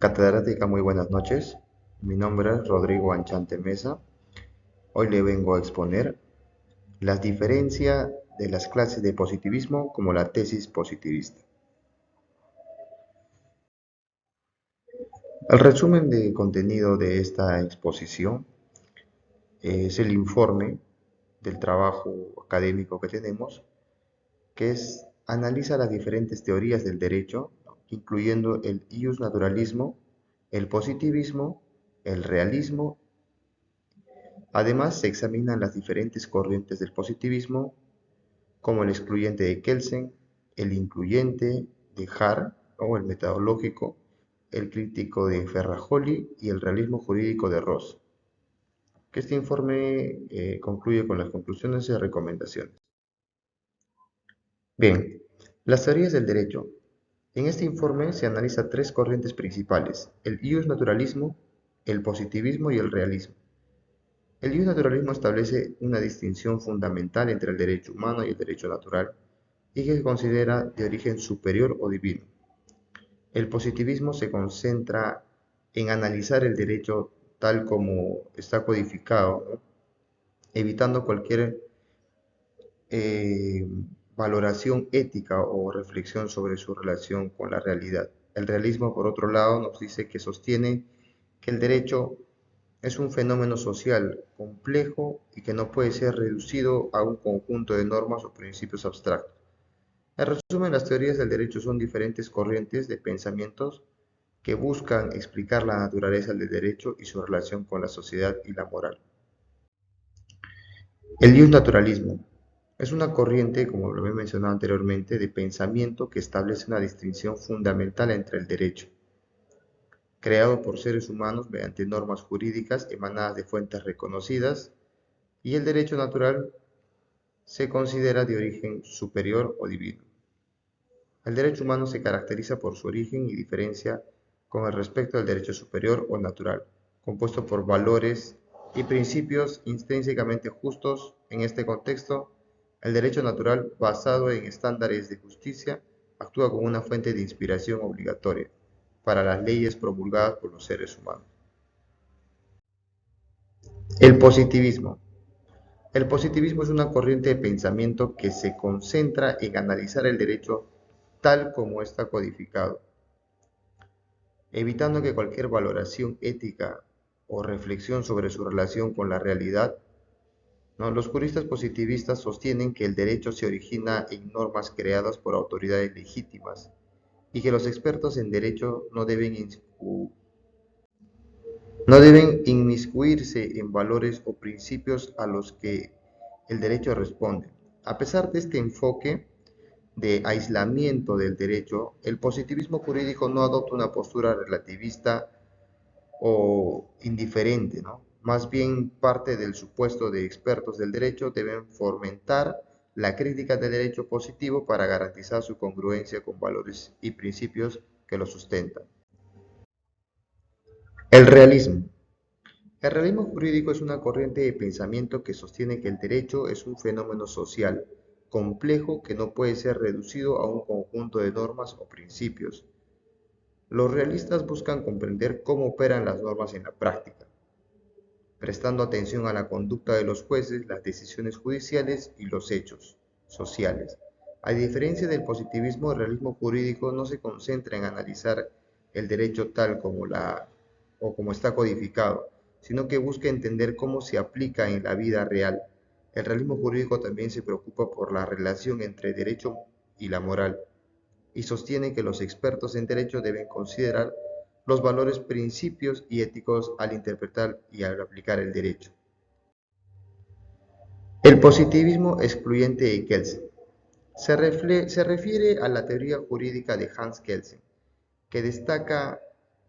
Catedrática, muy buenas noches. Mi nombre es Rodrigo Anchante Mesa. Hoy le vengo a exponer las diferencias de las clases de positivismo como la tesis positivista. El resumen de contenido de esta exposición es el informe del trabajo académico que tenemos, que analiza las diferentes teorías del derecho, incluyendo el iusnaturalismo, el positivismo, el realismo. Además, se examinan las diferentes corrientes del positivismo, como el excluyente de Kelsen, el incluyente de Hart o el metodológico, el crítico de Ferrajoli y el realismo jurídico de Ross. Que este informe concluye con las conclusiones y recomendaciones. Bien, las teorías del derecho. En este informe se analiza tres corrientes principales: el iusnaturalismo, el positivismo y el realismo. El iusnaturalismo establece una distinción fundamental entre el derecho humano y el derecho natural, y que se considera de origen superior o divino. El positivismo se concentra en analizar el derecho tal como está codificado, ¿no?, evitando cualquier eh, valoración ética o reflexión sobre su relación con la realidad. El realismo, por otro lado, nos dice que sostiene que el derecho es un fenómeno social complejo y que no puede ser reducido a un conjunto de normas o principios abstractos. En resumen, las teorías del derecho son diferentes corrientes de pensamientos que buscan explicar la naturaleza del derecho y su relación con la sociedad y la moral. El iusnaturalismo es una corriente, como lo he mencionado anteriormente, de pensamiento que establece una distinción fundamental entre el derecho, creado por seres humanos mediante normas jurídicas emanadas de fuentes reconocidas, y el derecho natural se considera de origen superior o divino. El derecho humano se caracteriza por su origen y diferencia con el respecto al derecho superior o natural, compuesto por valores y principios intrínsecamente justos. En este contexto, el derecho natural, basado en estándares de justicia, actúa como una fuente de inspiración obligatoria para las leyes promulgadas por los seres humanos. El positivismo. El positivismo es una corriente de pensamiento que se concentra en analizar el derecho tal como está codificado, evitando que cualquier valoración ética o reflexión sobre su relación con la realidad, ¿no? Los juristas positivistas sostienen que el derecho se origina en normas creadas por autoridades legítimas y que los expertos en derecho no deben inmiscuirse en valores o principios a los que el derecho responde. A pesar de este enfoque de aislamiento del derecho, el positivismo jurídico no adopta una postura relativista o indiferente, ¿no? Más bien parte del supuesto de expertos del derecho deben fomentar la crítica del derecho positivo para garantizar su congruencia con valores y principios que lo sustentan. El realismo. El realismo jurídico es una corriente de pensamiento que sostiene que el derecho es un fenómeno social complejo que no puede ser reducido a un conjunto de normas o principios. Los realistas buscan comprender cómo operan las normas en la práctica, prestando atención a la conducta de los jueces, las decisiones judiciales y los hechos sociales. A diferencia del positivismo, el realismo jurídico no se concentra en analizar el derecho tal como está codificado, sino que busca entender cómo se aplica en la vida real. El realismo jurídico también se preocupa por la relación entre derecho y la moral, y sostiene que los expertos en derecho deben considerar los valores, principios y éticos al interpretar y al aplicar el derecho. El positivismo excluyente de Kelsen se refiere a la teoría jurídica de Hans Kelsen, que destaca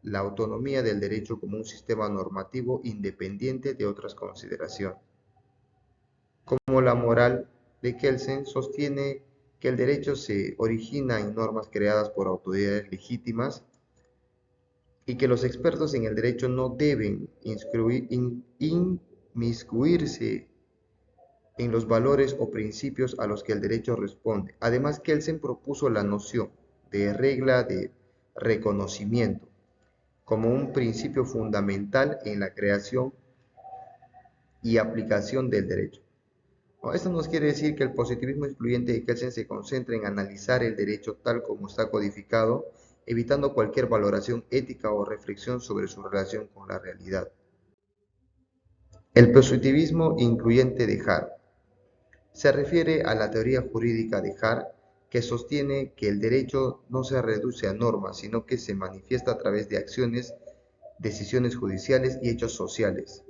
la autonomía del derecho como un sistema normativo independiente de otras consideraciones. Como la moral de Kelsen sostiene que el derecho se origina en normas creadas por autoridades legítimas y que los expertos en el derecho no deben inmiscuirse en los valores o principios a los que el derecho responde. Además, Kelsen propuso la noción de regla de reconocimiento, como un principio fundamental en la creación y aplicación del derecho. Esto nos quiere decir que el positivismo excluyente de Kelsen se concentra en analizar el derecho tal como está codificado, evitando cualquier valoración ética o reflexión sobre su relación con la realidad. El positivismo incluyente de Hart se refiere a la teoría jurídica de Hart, que sostiene que el derecho no se reduce a normas, sino que se manifiesta a través de acciones, decisiones judiciales y hechos sociales.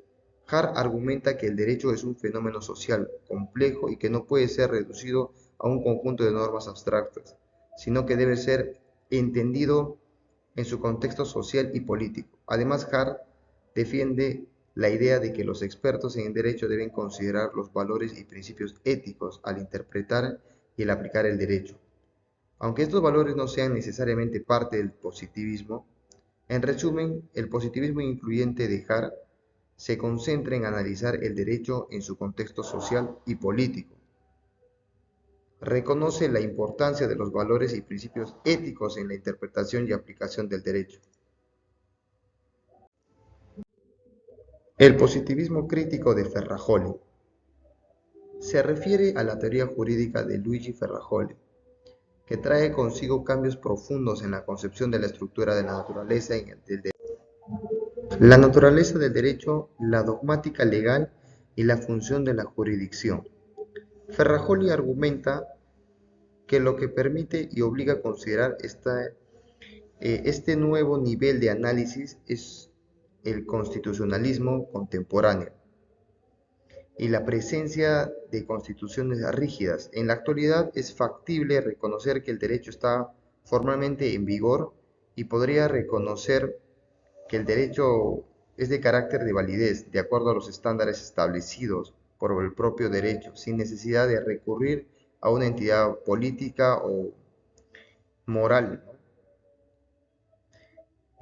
Hart argumenta que el derecho es un fenómeno social, complejo y que no puede ser reducido a un conjunto de normas abstractas, sino que debe ser entendido en su contexto social y político. Además, Hart defiende la idea de que los expertos en derecho deben considerar los valores y principios éticos al interpretar y al aplicar el derecho. Aunque estos valores no sean necesariamente parte del positivismo, en resumen, el positivismo incluyente de Hart se concentra en analizar el derecho en su contexto social y político. Reconoce la importancia de los valores y principios éticos en la interpretación y aplicación del derecho. El positivismo crítico de Ferrajoli se refiere a la teoría jurídica de Luigi Ferrajoli, que trae consigo cambios profundos en la concepción de la estructura de la naturaleza y del derecho. La naturaleza del derecho, la dogmática legal y la función de la jurisdicción. Ferrajoli argumenta que lo que permite y obliga a considerar este nuevo nivel de análisis es el constitucionalismo contemporáneo y la presencia de constituciones rígidas. En la actualidad es factible reconocer que el derecho está formalmente en vigor y podría reconocer que el derecho es de carácter de validez, de acuerdo a los estándares establecidos por el propio derecho, sin necesidad de recurrir a una entidad política o moral.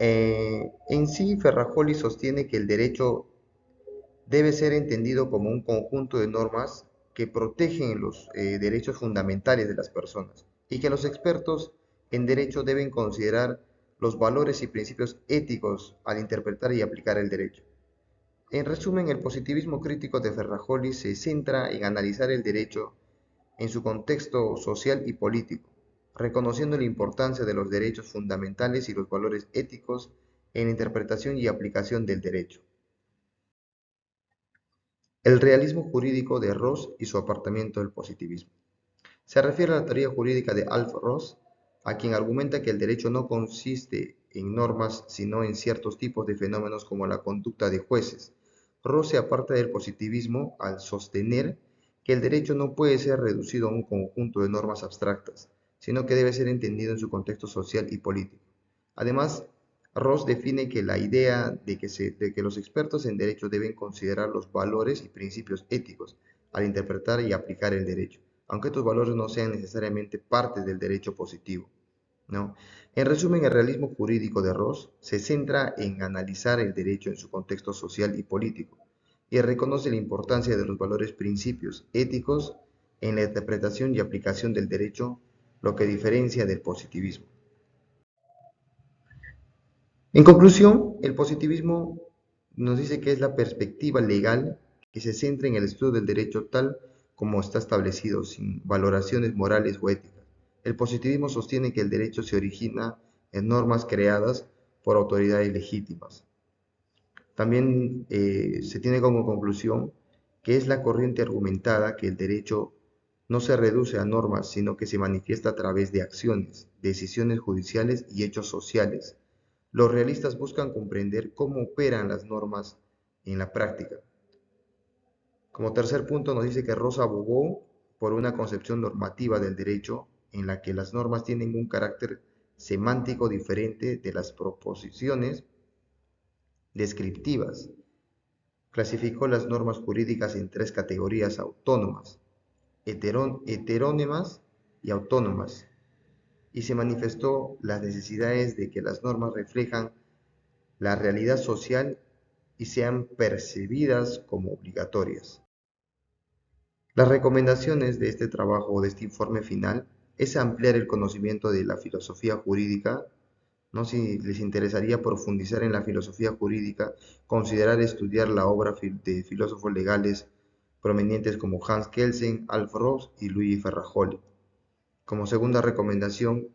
En sí, Ferrajoli sostiene que el derecho debe ser entendido como un conjunto de normas que protegen los derechos fundamentales de las personas y que los expertos en derecho deben considerar los valores y principios éticos al interpretar y aplicar el derecho. En resumen, el positivismo crítico de Ferrajoli se centra en analizar el derecho en su contexto social y político, reconociendo la importancia de los derechos fundamentales y los valores éticos en la interpretación y aplicación del derecho. El realismo jurídico de Ross y su apartamiento del positivismo. Se refiere a la teoría jurídica de Alf Ross, a quien argumenta que el derecho no consiste en normas, sino en ciertos tipos de fenómenos como la conducta de jueces. Ross se aparta del positivismo al sostener que el derecho no puede ser reducido a un conjunto de normas abstractas, sino que debe ser entendido en su contexto social y político. Además, Ross define que la idea de que los expertos en derecho deben considerar los valores y principios éticos al interpretar y aplicar el derecho, aunque estos valores no sean necesariamente parte del derecho positivo, ¿no? En resumen, el realismo jurídico de Ross se centra en analizar el derecho en su contexto social y político, y reconoce la importancia de los valores principios éticos en la interpretación y aplicación del derecho, lo que diferencia del positivismo. En conclusión, el positivismo nos dice que es la perspectiva legal que se centra en el estudio del derecho tal como está establecido, sin valoraciones morales o éticas. El positivismo sostiene que el derecho se origina en normas creadas por autoridades legítimas. También se tiene como conclusión que es la corriente argumentada que el derecho no se reduce a normas, sino que se manifiesta a través de acciones, decisiones judiciales y hechos sociales. Los realistas buscan comprender cómo operan las normas en la práctica. Como tercer punto nos dice que Rosa abogó por una concepción normativa del derecho en la que las normas tienen un carácter semántico diferente de las proposiciones descriptivas. Clasificó las normas jurídicas en tres categorías autónomas, heterónimas y autónomas, y se manifestó las necesidades de que las normas reflejan la realidad social y sean percibidas como obligatorias. Las recomendaciones de este trabajo o de este informe final es ampliar el conocimiento de la filosofía jurídica ¿no? Si les interesaría profundizar en la filosofía jurídica, considerar estudiar la obra de filósofos legales provenientes como Hans Kelsen, Alf Ross y Luigi Ferrajoli. Como segunda recomendación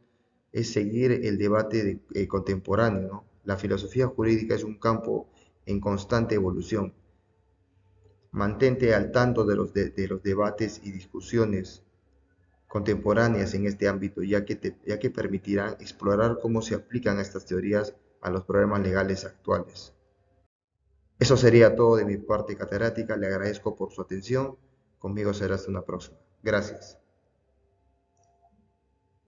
es seguir el debate contemporáneo, ¿no? La filosofía jurídica es un campo en constante evolución. Mantente al tanto de los debates y discusiones contemporáneas en este ámbito, ya que permitirán explorar cómo se aplican estas teorías a los problemas legales actuales. Eso sería todo de mi parte catedrática. Le agradezco por su atención. Conmigo será hasta una próxima. Gracias.